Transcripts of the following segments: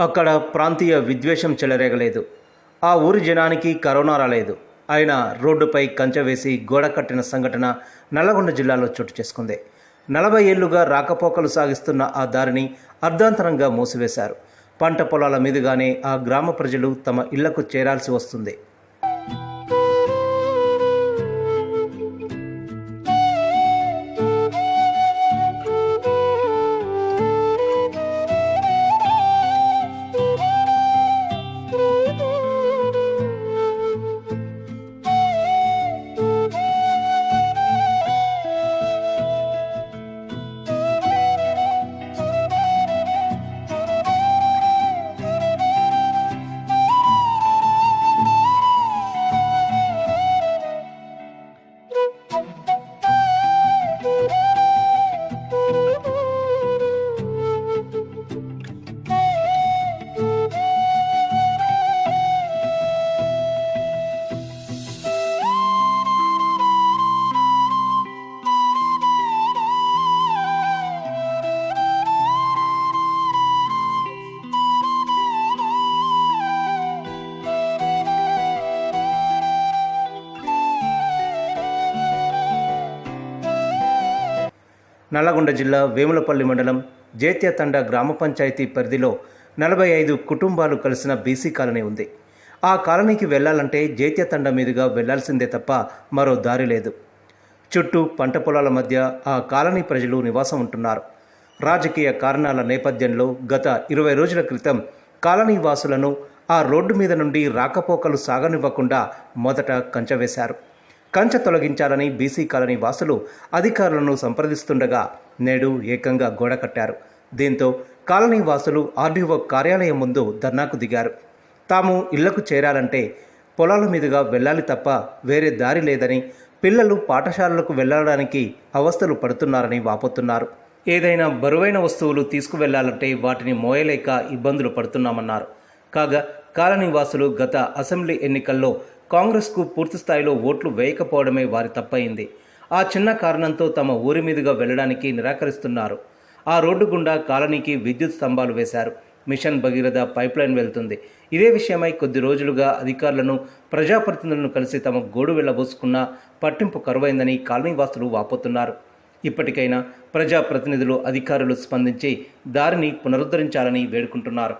అక్కడ ప్రాంతీయ విద్వేషం చెలరేగలేదు. ఆ ఊరి జనానికి కరోనా రాలేదు. అయినా రోడ్డుపై కంచె వేసి గోడ కట్టిన సంఘటన నల్లగొండ జిల్లాలో చోటు చేసుకుంది. 40 ఏళ్లుగా రాకపోకలు సాగిస్తున్న ఆ దారిని అర్ధాంతరంగా మూసివేశారు. పంట పొలాల మీదుగానే ఆ గ్రామ ప్రజలు తమ ఇళ్లకు చేరాల్సి వస్తుంది. నల్లగొండ జిల్లా వేములపల్లి మండలం జైత్యతండ గ్రామ పంచాయతీ పరిధిలో 45 కుటుంబాలు కలిసిన బీసీ కాలనీ ఉంది. ఆ కాలనీకి వెళ్లాలంటే జైత్యతండ మీదుగా వెళ్లాల్సిందే తప్ప మరో దారి లేదు. చుట్టూ పంట పొలాల మధ్య ఆ కాలనీ ప్రజలు నివాసం ఉంటున్నారు. రాజకీయ కారణాల నేపథ్యంలో గత 20 రోజుల క్రితం కాలనీ వాసులను ఆ రోడ్డు మీద నుండి రాకపోకలు సాగనివ్వకుండా మొదట కంచె వేశారు. కంచె తొలగించాలని బీసీ కాలనీ వాసులు అధికారులను సంప్రదిస్తుండగా నేడు ఏకంగా గోడ కట్టారు. దీంతో కాలనీ వాసులు ఆర్డీఓ కార్యాలయం ముందు ధర్నాకు దిగారు. తాము ఇళ్లకు చేరాలంటే పొలాల మీదుగా వెళ్ళాలి తప్ప వేరే దారి లేదని, పిల్లలు పాఠశాలలకు వెళ్లడానికి అవస్థలు పడుతున్నారని వాపోతున్నారు. ఏదైనా బరువైన వస్తువులు తీసుకువెళ్లాలంటే వాటిని మోయలేక ఇబ్బందులు పడుతున్నామన్నారు. కాగా కాలనీ వాసులు గత అసెంబ్లీ ఎన్నికల్లో కాంగ్రెస్కు పూర్తిస్థాయిలో ఓట్లు వేయకపోవడమే వారి తప్పయింది. ఆ చిన్న కారణంతో తమ ఊరి మీదుగా వెళ్లడానికి నిరాకరిస్తున్నారు. ఆ రోడ్డు గుండా కాలనీకి విద్యుత్ స్తంభాలు వేశారు. మిషన్ భగీరథ పైప్లైన్ వెళ్తుంది. ఇదే విషయమై కొద్ది రోజులుగా అధికారులను, ప్రజాప్రతినిధులను కలిసి తమ గోడు వెళ్లబోసుకున్నా పట్టింపు కరువైందని కాలనీవాసులు వాపోతున్నారు. ఇప్పటికైనా ప్రజాప్రతినిధులు, అధికారులు స్పందించి దారిని పునరుద్ధరించాలని వేడుకుంటున్నారు.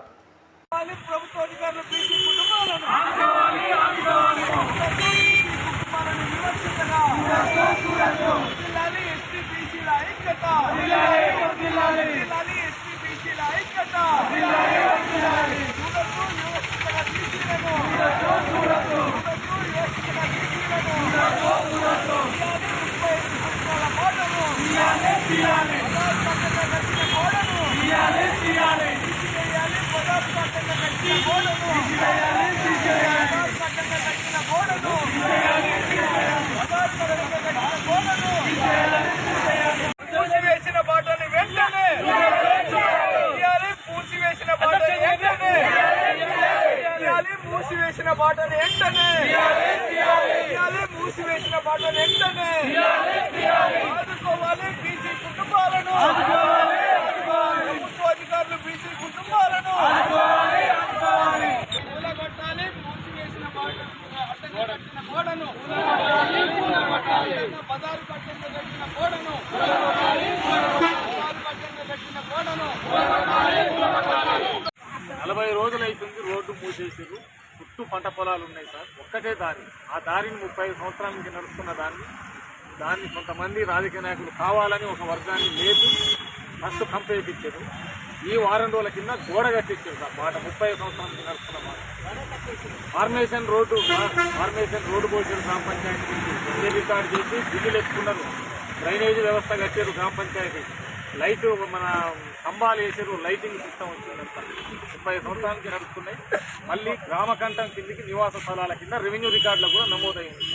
మూసివేసిన బాటని వెంటనే మూసివేసిన బాటని వెంటనే ఆదుకోవాలి బీసీ కుటుంబాలను, ప్రభుత్వ అధికారులు బీసీ కుటుంబాలను కూలగొట్టాలి. మూసివేసిన కట్టిన గోడను, బజారు కట్టంగా కట్టిన గోడను 40 రోజులు అవుతుంది. రోడ్డు మూసేసారు. చుట్టూ పంట పొలాలు ఉన్నాయి సార్. ఒక్కటే దారి. ఆ దారిని 35 సంవత్సరాల నుంచి నడుస్తున్న దాన్ని కొంతమంది రాజకీయ నాయకులు కావాలని ఒక వర్గాన్ని లేదు ఫస్ట్ కంపేపించారు. ఈ వారం రోజుల కింద గోడ కట్టించారు సార్. మాట 35 సంవత్సరాల నుంచి నడుస్తున్న మాట ఫార్మేషన్ రోడ్డు పోసారు. గ్రామ పంచాయతీ నుంచి రికార్డు చేసి బిల్లులు ఎత్తుకున్నారు. డ్రైనేజీ వ్యవస్థ కట్టారు. గ్రామ పంచాయతీ లైట్ మన స్తంభాలు వేసారు. లైటింగ్ సిస్టమ్ వచ్చిందంతా 30 సంవత్సరాలకి నడుస్తున్నాయి. మళ్ళీ గ్రామ కంఠం కిందికి నివాస స్థలాల కింద రెవెన్యూ రికార్డులో కూడా నమోదైంది.